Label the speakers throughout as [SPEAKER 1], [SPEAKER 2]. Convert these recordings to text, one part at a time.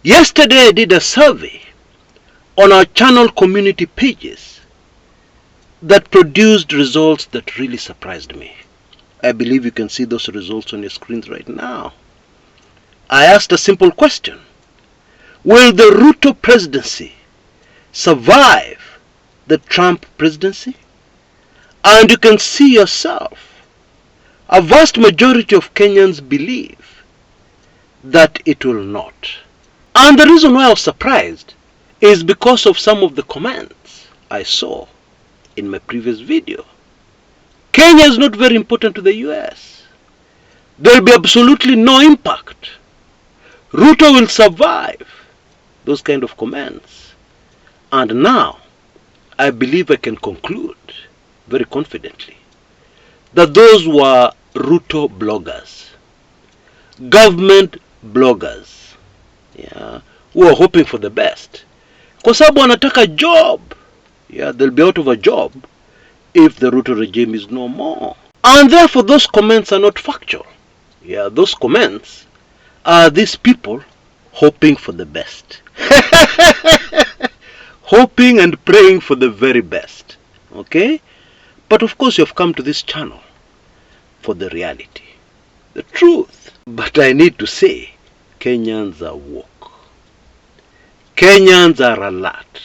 [SPEAKER 1] Yesterday I did a survey on our channel community pages that produced results that really surprised me. I believe you can see those results on your screens right now. I asked a simple question. Will the Ruto presidency survive the Trump presidency? And you can see yourself, a vast majority of Kenyans believe that it will not. And the reason why I was surprised is because of some of the comments I saw in my previous video. Kenya is not very important to the US. There will be absolutely no impact. Ruto will survive. Those kind of comments. And now, I believe I can conclude very confidently that those were Ruto bloggers, government bloggers, who are hoping for the best. Kwa sababu wanataka job. They'll be out of a job if the Ruto regime is no more. And therefore those comments are not factual. Those comments are these people hoping for the best. Hoping and praying for the very best. Okay? But of course you have come to this channel for the reality, the truth. But I need to say, Kenyans are woke. Kenyans are alert.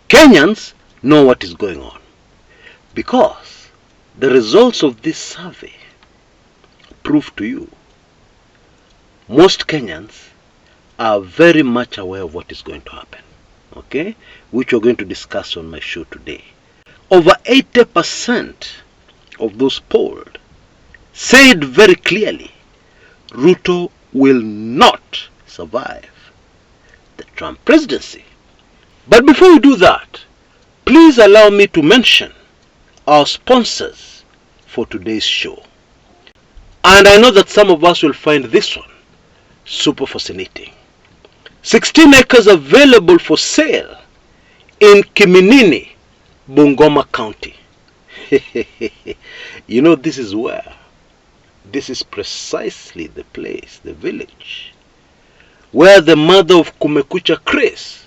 [SPEAKER 1] Kenyans know what is going on. Because the results of this survey prove to you, most Kenyans are very much aware of what is going to happen. Okay? Which we're going to discuss on my show today. Over 80% of those polled said very clearly, Ruto will not survive the Trump presidency. But before we do that, please allow me to mention our sponsors for today's show. And I know that some of us will find this one super fascinating. 16 acres available for sale in Kiminini, Bungoma County. You know, this is precisely the place, the village, where the mother of Kumekucha Chris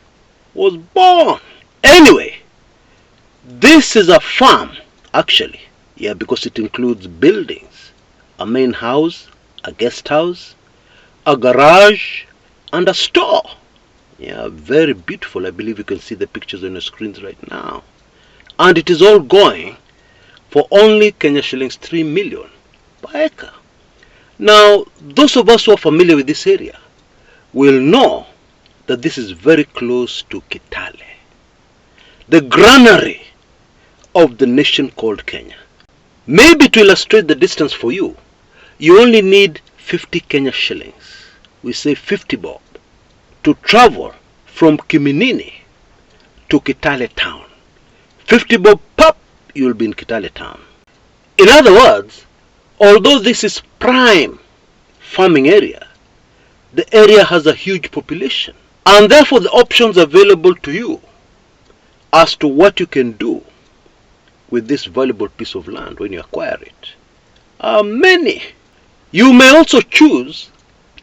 [SPEAKER 1] was born. Anyway, this is a farm, actually, because it includes buildings, a main house, a guest house, a garage, and a store. Very beautiful. I believe you can see the pictures on your screens right now. And it is all going for only Kenya shillings 3 million per acre. Now, those of us who are familiar with this area will know that this is very close to Kitale, the granary of the nation called Kenya. Maybe to illustrate the distance for you, you only need 50 Kenya shillings. We say 50 bob to travel from Kiminini to Kitale town. 50 bob pop, you will be in Kitale town. In other words, although this is prime farming area, the area has a huge population. And therefore the options available to you as to what you can do with this valuable piece of land when you acquire it are many. You may also choose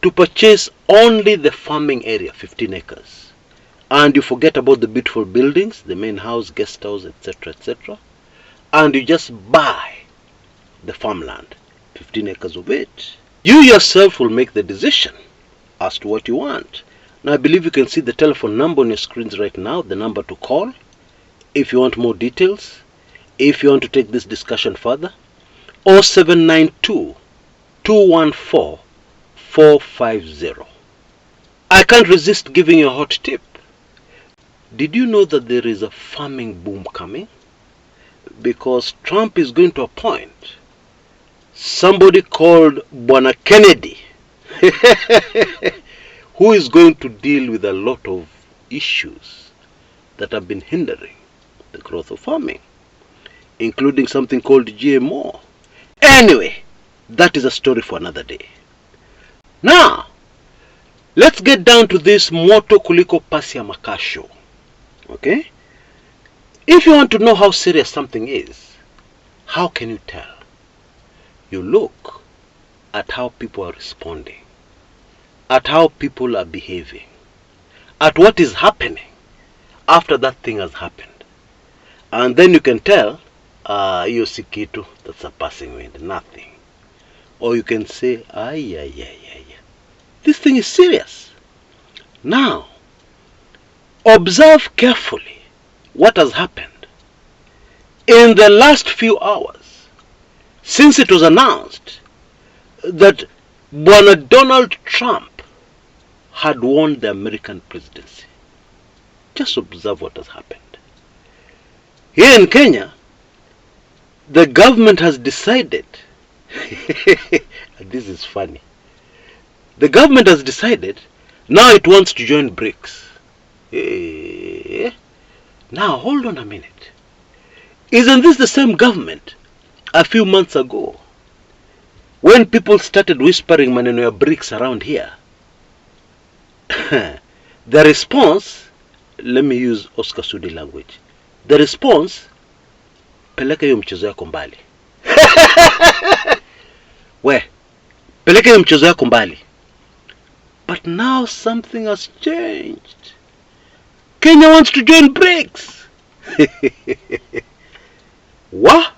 [SPEAKER 1] to purchase only the farming area, 15 acres. And you forget about the beautiful buildings, the main house, guest house, etc., etc. And you just buy the farmland, 15 acres of it. You yourself will make the decision as to what you want. Now I believe you can see the telephone number on your screens right now, the number to call if you want more details, if you want to take this discussion further. 0792 214 450. I can't resist giving you a hot tip. Did you know that there is a farming boom coming? Because Trump is going to appoint somebody called Bwana Kennedy who is going to deal with a lot of issues that have been hindering the growth of farming, including something called GMO. Anyway, that is a story for another day. Now, let's get down to this moto kuliko pasi ya makasho. Okay? If you want to know how serious something is, how can you tell? You look at how people are responding, at how people are behaving, at what is happening after that thing has happened. And then you can tell, hiyo si kitu, that's a passing wind, nothing. Or you can say, this thing is serious. Now, observe carefully what has happened. In the last few hours, since it was announced that Bwana Donald Trump had won the American presidency, just observe what has happened. Here in Kenya, the government has decided, this is funny, the government has decided now it wants to join BRICS. Now hold on a minute. Isn't this the same government a few months ago when people started whispering maneno ya BRICS around here? The response, let me use Oscar Sudi language. The response, peleka hiyo mchezo yako mbali. Peleka hiyo mchezo yako mbali. But now something has changed. Kenya wants to join BRICS. What?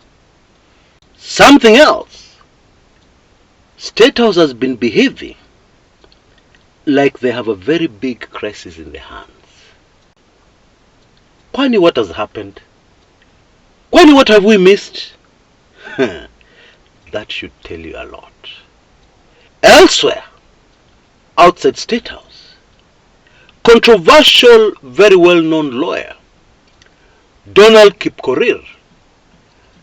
[SPEAKER 1] Something else. State House has been behaving like they have a very big crisis in their hands. Kwani what has happened? Kwani what have we missed? That should tell you a lot. Elsewhere, outside State House, controversial, very well-known lawyer, Donald Kipkorir,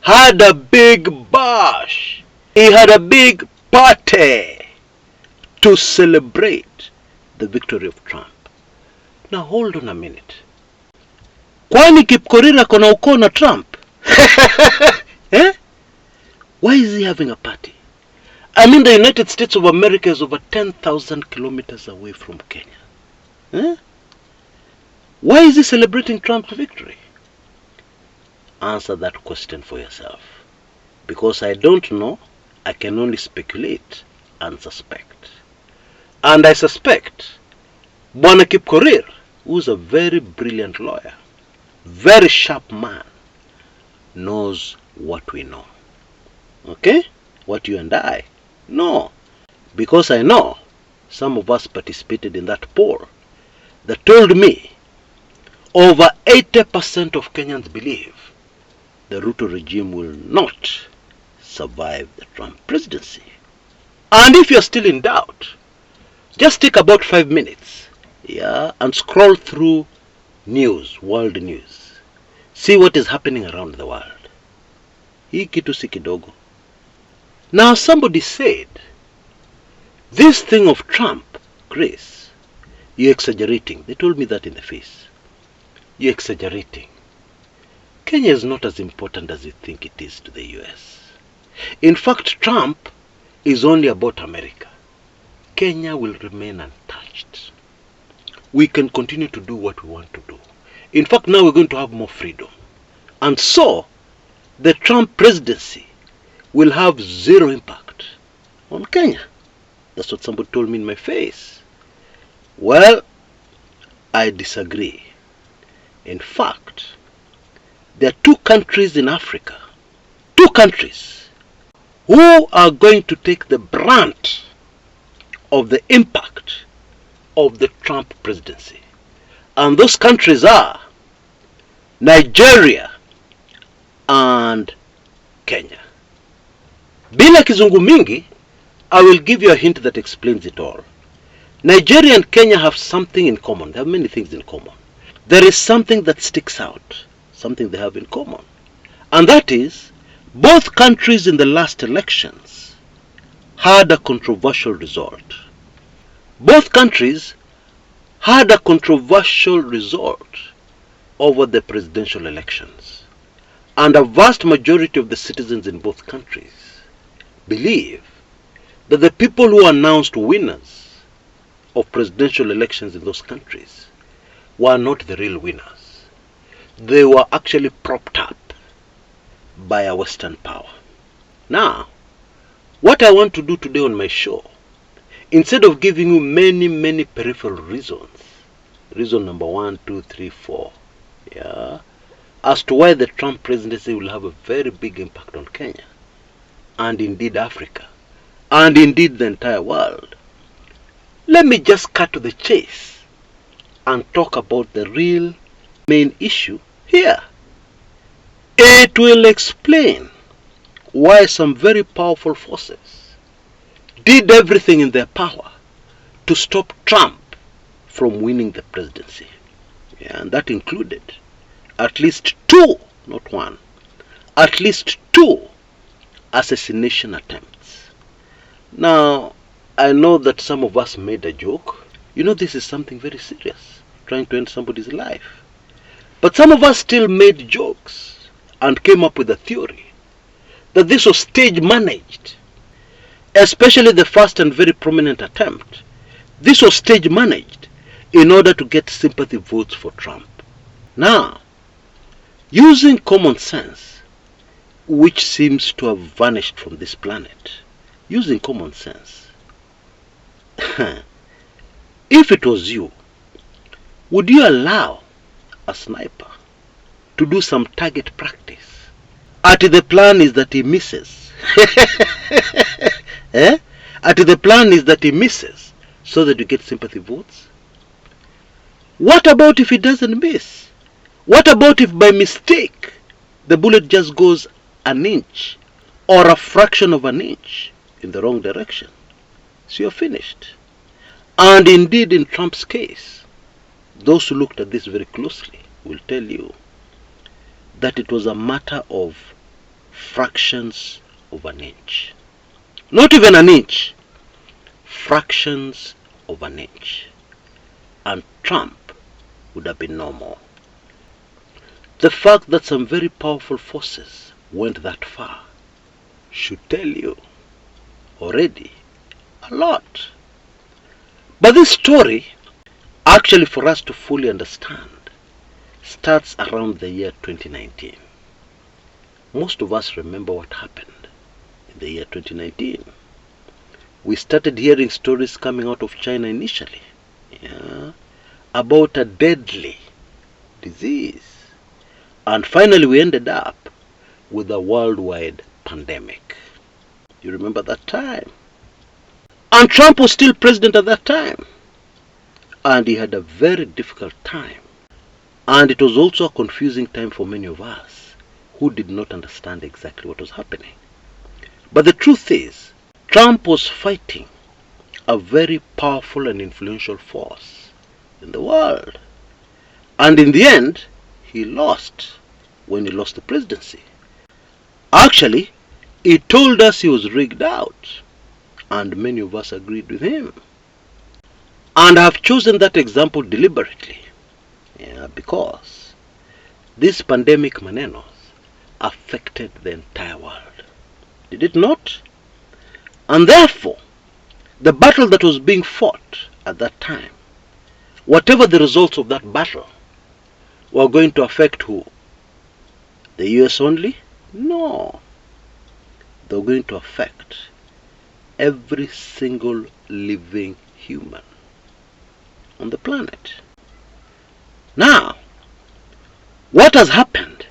[SPEAKER 1] had a big bash. He had a big party to celebrate the victory of Trump. Now hold on a minute. Kwani Kipkorir akona ukoo na Trump? Eh? Why is he having a party? I mean, the United States of America is over 10,000 kilometers away from Kenya. Eh? Why is he celebrating Trump's victory? Answer that question for yourself. Because I don't know, I can only speculate and suspect. And I suspect Bwana Kipkorir, who is a very brilliant lawyer, very sharp man, knows what we know. Okay? What you and I know. Because I know some of us participated in that poll that told me over 80% of Kenyans believe the Ruto regime will not survive the Trump presidency. And if you're still in doubt, just take about 5 minutes, and scroll through news, world news. See what is happening around the world. Hii kitu si kidogo. Now somebody said, this thing of Trump, Chris, you're exaggerating. They told me that in the face. You're exaggerating. Kenya is not as important as you think it is to the US. In fact, Trump is only about America. Kenya will remain untouched. We can continue to do what we want to do. In fact, now we're going to have more freedom. And so, the Trump presidency will have zero impact on Kenya. That's what somebody told me in my face. Well, I disagree. In fact, there are 2 countries in Africa, 2 countries, who are going to take the brunt of the impact of the Trump presidency. And those countries are Nigeria and Kenya. Bila kizungu mingi, I will give you a hint that explains it all. Nigeria and Kenya have something in common. They have many things in common. There is something that sticks out, something they have in common. And that is, both countries in the last elections had a controversial result. Both countries had a controversial result over the presidential elections. And a vast majority of the citizens in both countries believe that the people who announced winners of presidential elections in those countries were not the real winners. They were actually propped up by a Western power. Now, what I want to do today on my show, instead of giving you many peripheral reasons Reason number 1, 2, 3, 4. Yeah. As to why the Trump presidency will have a very big impact on Kenya, and indeed Africa, and indeed the entire world. Let me just cut to the chase and talk about the real main issue here. It will explain why some very powerful forces did everything in their power to stop Trump from winning the presidency. Yeah, and that included at least 2, not 1, at least 2 assassination attempts. Now, I know that some of us made a joke. You know, this is something very serious, trying to end somebody's life. But some of us still made jokes and came up with a theory that this was stage managed, especially the first and very prominent attempt. This was stage managed in order to get sympathy votes for Trump. Now, using common sense, which seems to have vanished from this planet, using common sense, if it was you, would you allow a sniper to do some target practice? The plan is that he misses. The plan is that he misses so that you get sympathy votes. What about if he doesn't miss? What about if by mistake the bullet just goes an inch or a fraction of an inch in the wrong direction? So you're finished. And indeed, in Trump's case, those who looked at this very closely will tell you that it was a matter of fractions of an inch. Not even an inch, fractions of an inch. And Trump would have been no more. The fact that some very powerful forces went that far should tell you already a lot. But this story, actually for us to fully understand, starts around the year 2019. Most of us remember what happened in the year 2019. We started hearing stories coming out of China initially, about a deadly disease. And finally we ended up with a worldwide pandemic. You remember that time? And Trump was still president at that time. And he had a very difficult time. And it was also a confusing time for many of us who did not understand exactly what was happening. But the truth is, Trump was fighting a very powerful and influential force in the world. And in the end, he lost when he lost the presidency. Actually, he told us he was rigged out, and many of us agreed with him. And I have chosen that example deliberately, because this pandemic manenos affected the entire world. Did it not? And therefore, the battle that was being fought at that time, whatever the results of that battle, were going to affect who? The US only? No. They were going to affect every single living human on the planet. Now, what has happened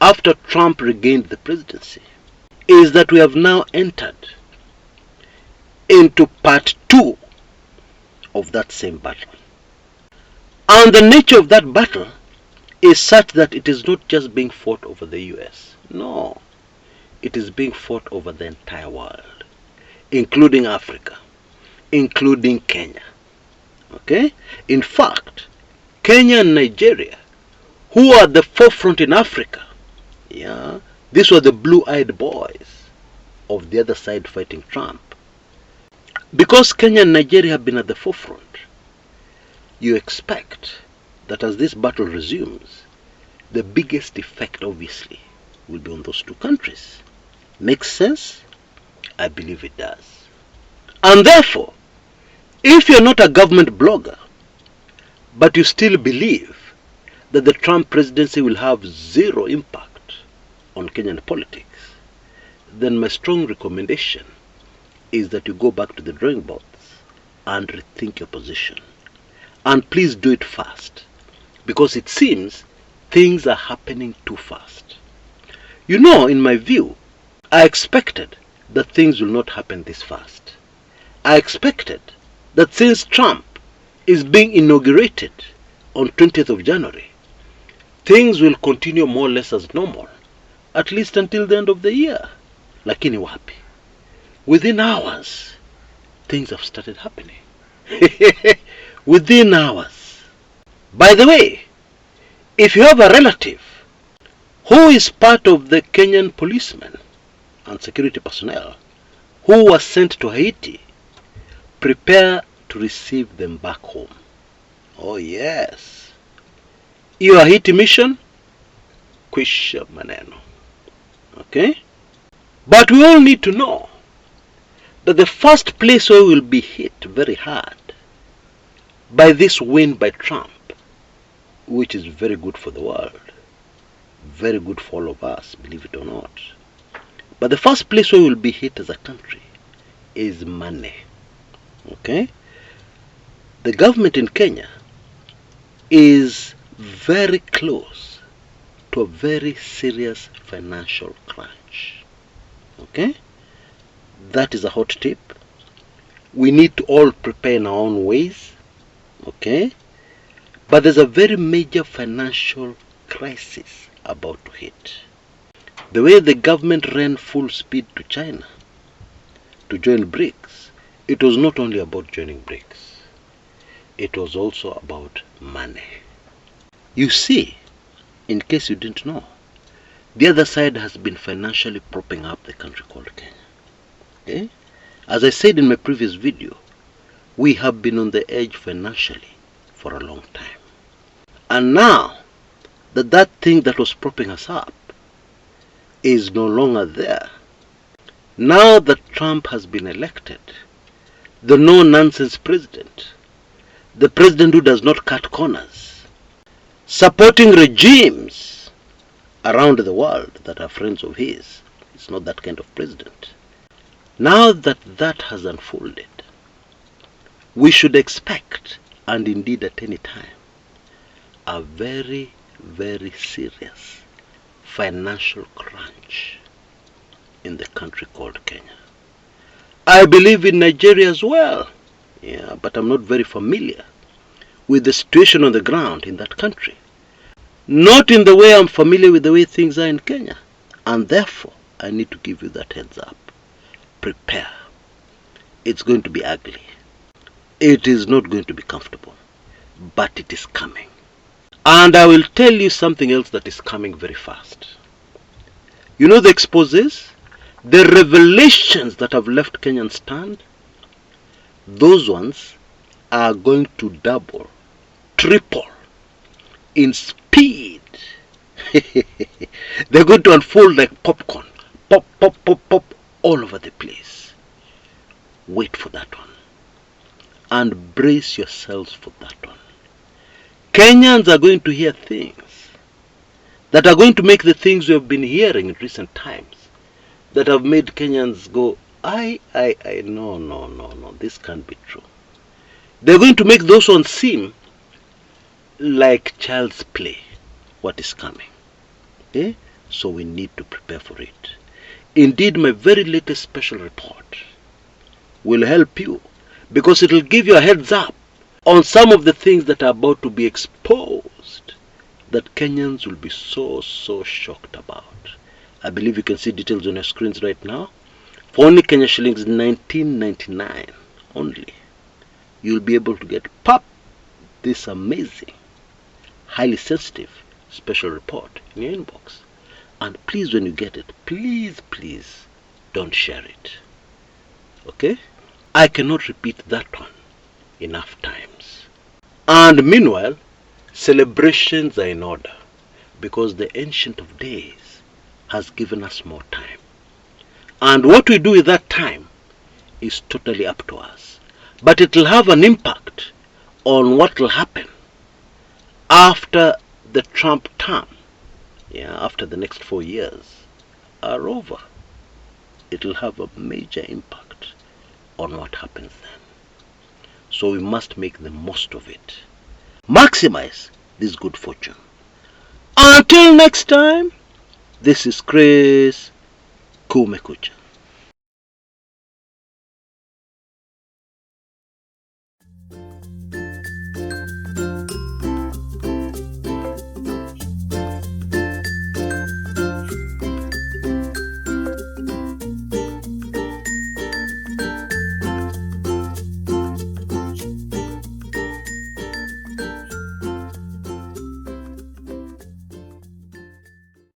[SPEAKER 1] after Trump regained the presidency is that we have now entered into part 2 of that same battle. And the nature of that battle is such that it is not just being fought over the US. No, it is being fought over the entire world, including Africa, including Kenya. Okay? In fact, Kenya and Nigeria, who are at the forefront in Africa, these were the blue-eyed boys of the other side fighting Trump. Because Kenya and Nigeria have been at the forefront, you expect that as this battle resumes, the biggest effect obviously will be on those two countries. Makes sense? I believe it does. And therefore, if you're not a government blogger, but you still believe that the Trump presidency will have zero impact on Kenyan politics, then my strong recommendation is that you go back to the drawing boards and rethink your position And please do it fast, because it seems things are happening too fast. You know, in my view, I expected that things will not happen this fast. I expected that since Trump is being inaugurated on 20th of January, things will continue more or less as normal, at least until the end of the year. Lakini wapi? Within hours, things have started happening. Within hours. By the way, if you have a relative who is part of the Kenyan policemen and security personnel who was sent to Haiti, prepare to receive them back home. Oh yes. Your Haiti mission, kwisha maneno. Okay? But we all need to know that the first place where we will be hit very hard by this win by Trump, which is very good for the world, very good for all of us, believe it or not. But the first place where we will be hit as a country is money. Okay? The government in Kenya is very close to a very serious financial crunch. Okay? That is a hot tip. We need to all prepare in our own ways. Okay? But there's a very major financial crisis about to hit. The way the government ran full speed to China to join BRICS, it was not only about joining BRICS. It was also about money. You see, in case you didn't know, the other side has been financially propping up the country called Kenya. Okay? As I said in my previous video, we have been on the edge financially for a long time. And now that thing that was propping us up is no longer there. Now that Trump has been elected, the no-nonsense president, the president who does not cut corners, supporting regimes around the world that are friends of his, it's not that kind of president. Now that that has unfolded, we should expect, and indeed at any time, a very, very serious financial crunch in the country called Kenya. I believe in Nigeria as well, yeah, but I'm not very familiar with the situation on the ground in that country. Not in the way I'm familiar with the way things are in Kenya. And therefore, I need to give you that heads up. Prepare. It's going to be ugly. It is not going to be comfortable. But it is coming. And I will tell you something else that is coming very fast. You know the exposes? The revelations that have left Kenyans stunned? Those ones are going to double, triple in speed. They're going to unfold like popcorn. Pop, pop, pop, pop, all over the place. Wait for that one. And brace yourselves for that one. Kenyans are going to hear things that are going to make the things we have been hearing in recent times, that have made Kenyans go, no, this can't be true. They're going to make those ones seem like child's play, what is coming. Okay? So we need to prepare for it. Indeed, my very latest special report will help you, because it will give you a heads up on some of the things that are about to be exposed that Kenyans will be so shocked about. I believe you can see details on your screens right now. For only Kenya shillings 19.99 only, you'll be able to get this amazing, highly sensitive special report in your inbox. And please, when you get it, please don't share it. Okay? I cannot repeat that one enough times. And meanwhile, celebrations are in order, because the Ancient of Days has given us more time. And what we do with that time is totally up to us. But it will have an impact on what will happen after the Trump term, after the next 4 years are over. It will have a major impact on what happens then. So we must make the most of it maximize this good fortune. Until next time, this is Chris Kumekucha.